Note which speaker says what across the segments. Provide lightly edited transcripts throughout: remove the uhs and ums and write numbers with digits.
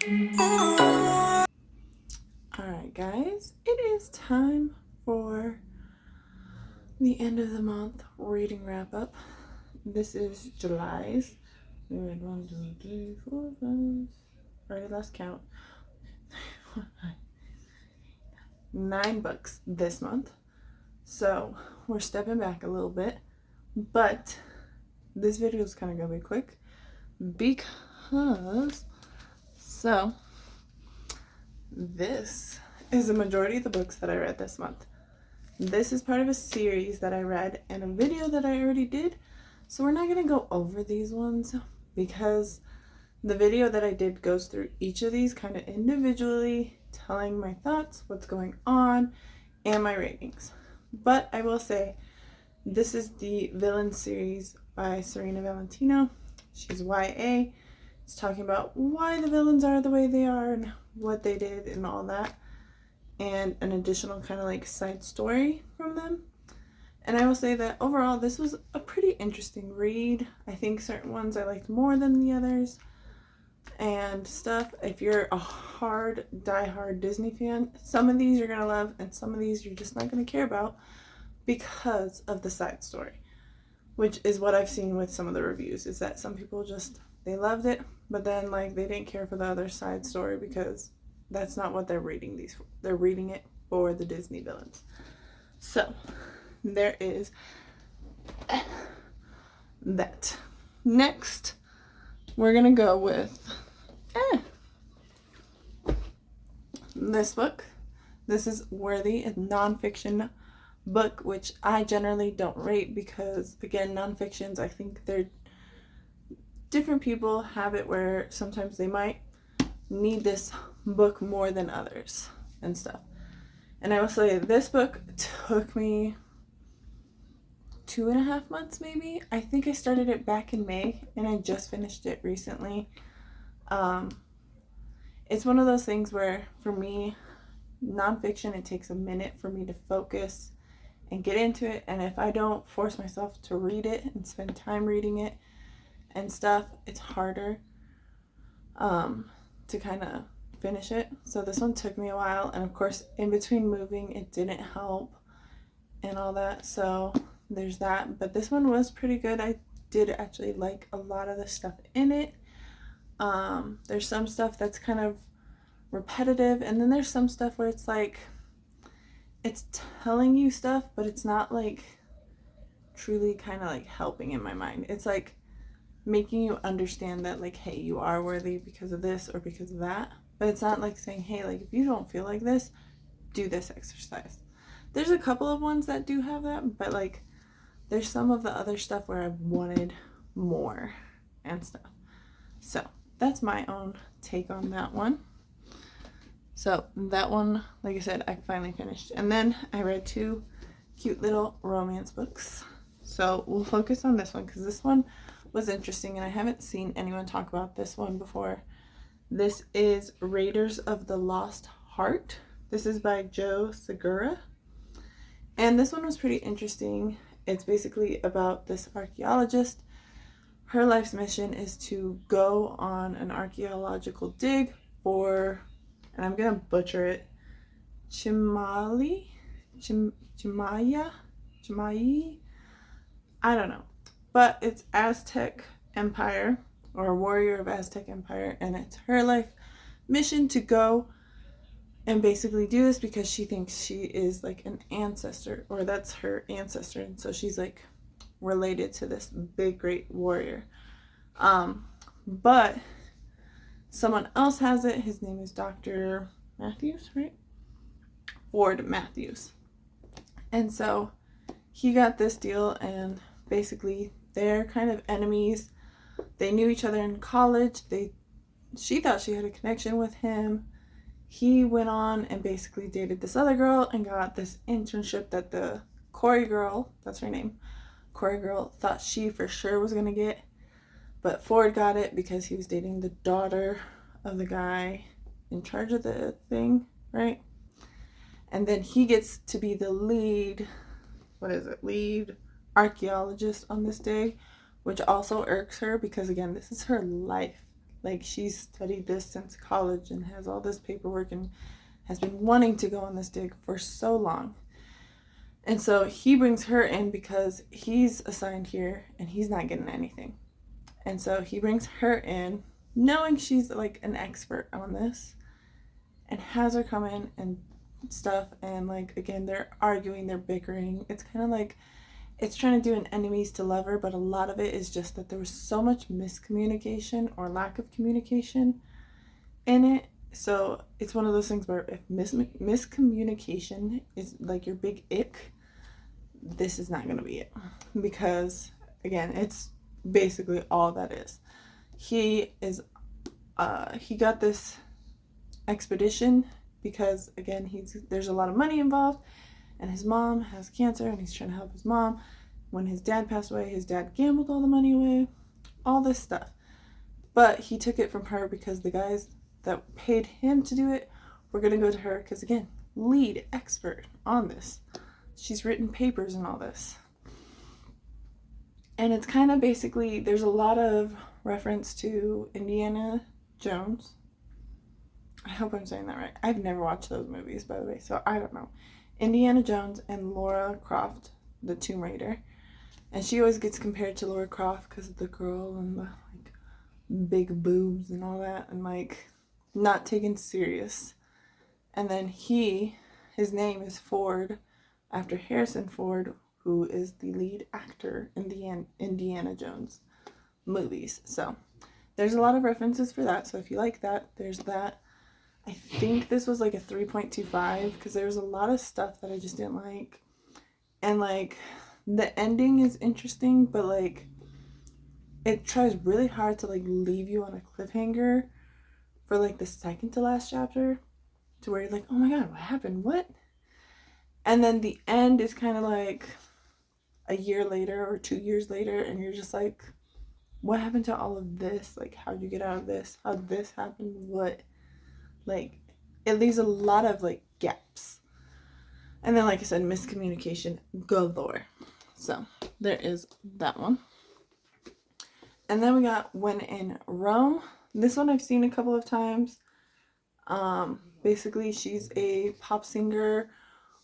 Speaker 1: Alright guys, it is time for the end of the month reading wrap up. This is July's. We read 1, 2, 3, 4, 5. Already lost count. 9 books this month. So we're stepping back a little bit. But this video is kind of going to be quick because this is the majority of the books that I read this month. This is part of a series that I read and a video that I already did. So we're not going to go over these ones because the video that I did goes through each of these kind of individually, telling my thoughts, what's going on, and my ratings. But I will say, this is the Villain series by Serena Valentino. She's YA. It's talking about why the villains are the way they are and what they did and all that. And an additional kind of like side story from them. And I will say that overall this was a pretty interesting read. I think certain ones I liked more than the others and stuff. If you're a die-hard Disney fan, some of these you're going to love and some of these you're just not going to care about because of the side story, which is what I've seen with some of the reviews, is that some people just, they loved it, but then like they didn't care for the other side story because that's not what they're reading these for. They're reading it for the Disney villains. So there is that. Next, we're gonna go with this book. This is Worthy, a nonfiction book, which I generally don't rate because, again, nonfictions, I think they're different. People have it where sometimes they might need this book more than others and stuff. And I will say this book took me 2.5 months maybe. I think I started it back in May and I just finished it recently. It's one of those things where for me, nonfiction, it takes a minute for me to focus and get into it, and if I don't force myself to read it and spend time reading it and stuff, it's harder to kind of finish it. So this one took me a while, and of course in between moving it didn't help and all that, so there's that. But this one was pretty good. I did actually like a lot of the stuff in it. There's some stuff that's kind of repetitive, and then there's some stuff where it's like it's telling you stuff, but it's not like truly kind of like helping in my mind. It's like making you understand that like, hey, you are worthy because of this or because of that, but it's not like saying, hey, like if you don't feel like this, do this exercise. There's a couple of ones that do have that, but like there's some of the other stuff where I wanted more and stuff. So that's my own take on that one. So that one, like I said, I finally finished. And then I read 2 cute little romance books. So we'll focus on this one because this one was interesting and I haven't seen anyone talk about this one before. This is Raiders of the Lost Heart. This is by Jo Segura. And this one was pretty interesting. It's basically about this archaeologist. Her life's mission is to go on an archaeological dig for, and I'm gonna butcher it, Chimaya, I don't know, but it's Aztec Empire, or a warrior of Aztec Empire, and it's her life mission to go and basically do this because she thinks she is like an ancestor, or that's her ancestor, and so she's like related to this big great warrior. But someone else has it. His name is Dr. Matthews, right? Ford Matthews. And so he got this deal, and basically they're kind of enemies. They knew each other in college. She thought she had a connection with him. He went on and basically dated this other girl and got this internship that the Corey girl, that's her name, Corey girl, thought she for sure was going to get. But Ford got it because he was dating the daughter of the guy in charge of the thing, right? And then he gets to be the lead archaeologist on this day, which also irks her because, again, this is her life. Like, she's studied this since college and has all this paperwork and has been wanting to go on this dig for so long. And so he brings her in because he's assigned here and he's not getting anything. And so he brings her in knowing she's like an expert on this and has her come in and stuff. And like, again, they're arguing, they're bickering. It's kind of like, it's trying to do an enemies to lover, but a lot of it is just that there was so much miscommunication or lack of communication in it. So it's one of those things where if miscommunication is like your big ick, this is not going to be it. Because, again, it's basically all that is. He got this expedition because, again, there's a lot of money involved, and his mom has cancer, and he's trying to help his mom. When his dad passed away, his dad gambled all the money away, all this stuff. But he took it from her because the guys that paid him to do it were going to go to her because, again, lead expert on this. She's written papers and all this. And it's kind of basically, there's a lot of reference to Indiana Jones. I hope I'm saying that right. I've never watched those movies, by the way, so I don't know. Indiana Jones and Lara Croft, the Tomb Raider. And she always gets compared to Lara Croft because of the girl and the like big boobs and all that, and like not taken serious. And then his name is Ford, after Harrison Ford, who is the lead actor in the Indiana Jones movies. So there's a lot of references for that. So if you like that, there's that. I think this was like a 3.25 because there was a lot of stuff that I just didn't like. And like the ending is interesting, but like it tries really hard to like leave you on a cliffhanger for like the second to last chapter, to where you're like, oh my god, what happened? What? And then the end is kind of like a year later or 2 years later, and you're just like, what happened to all of this? Like, how'd you get out of this? How'd this happen? What? Like, it leaves a lot of like gaps. And then, like I said, miscommunication galore. So there is that one. And then we got When in Rome. This one I've seen a couple of times. Basically, she's a pop singer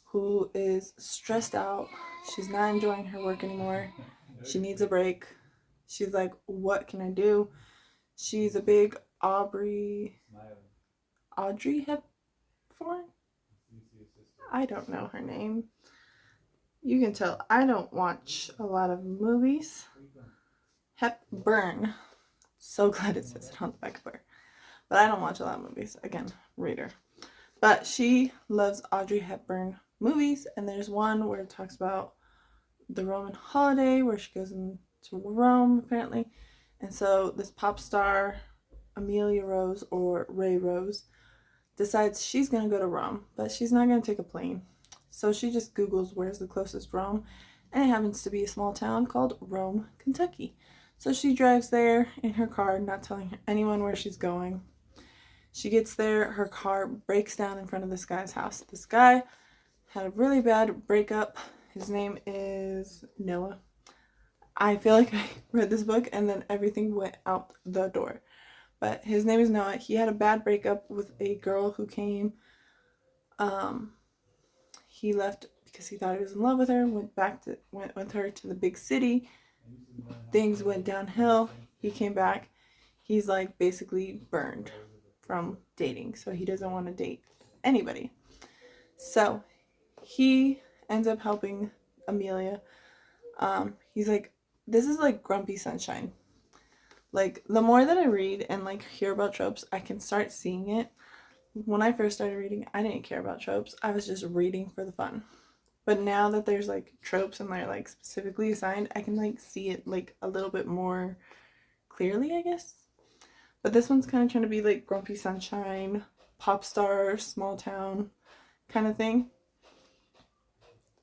Speaker 1: who is stressed out. She's not enjoying her work anymore. She needs a break. She's like, what can I do? She's a big Audrey Hepburn? I don't know her name. You can tell I don't watch a lot of movies. Hepburn. So glad it says it on the back of her. But I don't watch a lot of movies. Again, reader. But she loves Audrey Hepburn movies, and there's one where it talks about the Roman holiday where she goes into Rome apparently. And so this pop star, Amelia Rose or Ray Rose, decides she's going to go to Rome, but she's not going to take a plane. So she just Googles where's the closest Rome, and it happens to be a small town called Rome, Kentucky. So she drives there in her car, not telling anyone where she's going. She gets there, her car breaks down in front of this guy's house. This guy had a really bad breakup. His name is Noah. I feel like I read this book and then everything went out the door. But his name is Noah. He had a bad breakup with a girl who came. He left because he thought he was in love with her, went with her to the big city. Things went downhill. He came back. He's like basically burned from dating, so he doesn't want to date anybody. So he ends up helping Amelia. He's like, this is like Grumpy Sunshine. Like, the more that I read and like hear about tropes, I can start seeing it. When I first started reading, I didn't care about tropes. I was just reading for the fun. But now that there's like tropes and they're like specifically assigned, I can like see it like a little bit more clearly, I guess. But this one's kind of trying to be like Grumpy Sunshine, pop star, small town kind of thing.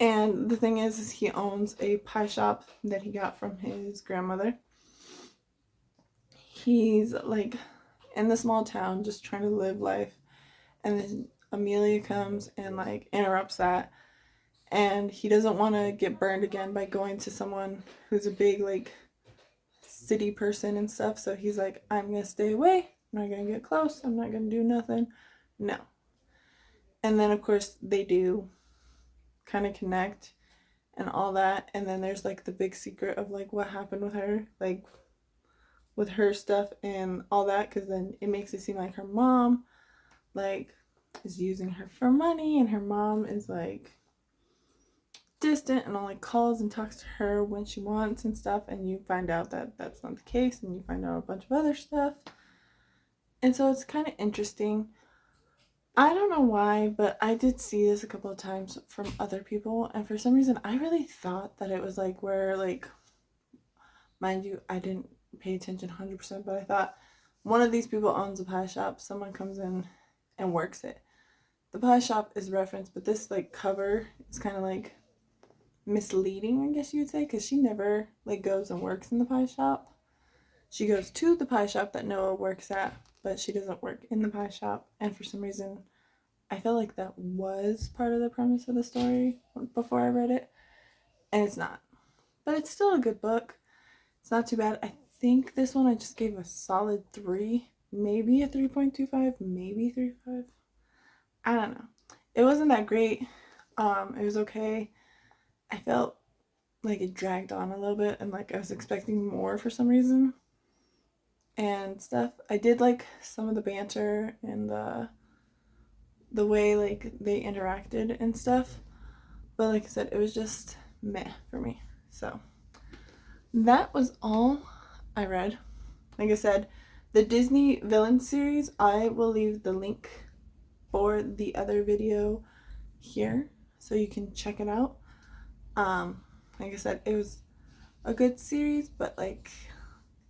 Speaker 1: And the thing is he owns a pie shop that he got from his grandmother. He's like in the small town just trying to live life. And then Amelia comes and like interrupts that. And he doesn't want to get burned again by going to someone who's a big like city person and stuff, so he's like, I'm gonna stay away, I'm not gonna get close, I'm not gonna do nothing. No. And then of course they do kind of connect and all that, and then there's like the big secret of like what happened with her, like with her stuff and all that, because then it makes it seem like her mom like is using her for money, and her mom is like distant and only calls and talks to her when she wants and stuff, and you find out that that's not the case, and you find out a bunch of other stuff. And so it's kind of interesting. I don't know why, but I did see this a couple of times from other people, and for some reason I really thought that it was like where, like, mind you, I didn't pay attention 100%, but I thought one of these people owns a pie shop, someone comes in and works it. The pie shop is referenced, but this like cover is kind of like misleading, I guess you would say, because she never like goes and works in the pie shop. She goes to the pie shop that Noah works at, but she doesn't work in the pie shop. And for some reason I felt like that was part of the premise of the story before I read it, and it's not. But it's still a good book. It's not too bad. I think this one I just gave a solid 3, maybe a 3.25, maybe 3.5. I don't know. It wasn't that great. It was okay. I felt like it dragged on a little bit, and like I was expecting more for some reason and stuff. I did like some of the banter and the way like they interacted and stuff, but like I said, it was just meh for me. So that was all I read. Like I said, the Disney villain series, I will leave the link for the other video here so you can check it out. Like I said, it was a good series, but like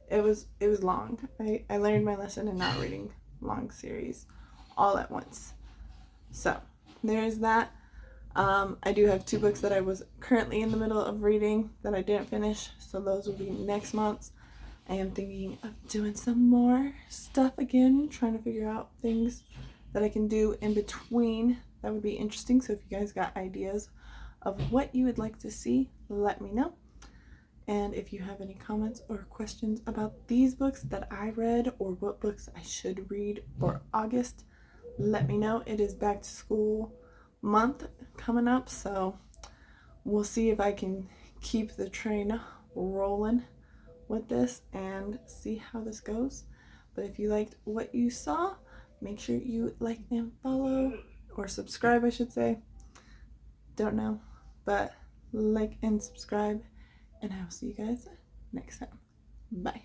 Speaker 1: it was long. I learned my lesson in not reading long series all at once. So there's that. I do have 2 books that I was currently in the middle of reading that I didn't finish, so those will be next month. I am thinking of doing some more stuff again, trying to figure out things that I can do in between. That would be interesting. So if you guys got ideas of what you would like to see, let me know. And if you have any comments or questions about these books that I read, or what books I should read for August, let me know. It is back to school month coming up, so we'll see if I can keep the train rolling with this and see how this goes. But if you liked what you saw, make sure you like and follow, or subscribe I should say. Don't know, but like and subscribe, and I will see you guys next time. Bye.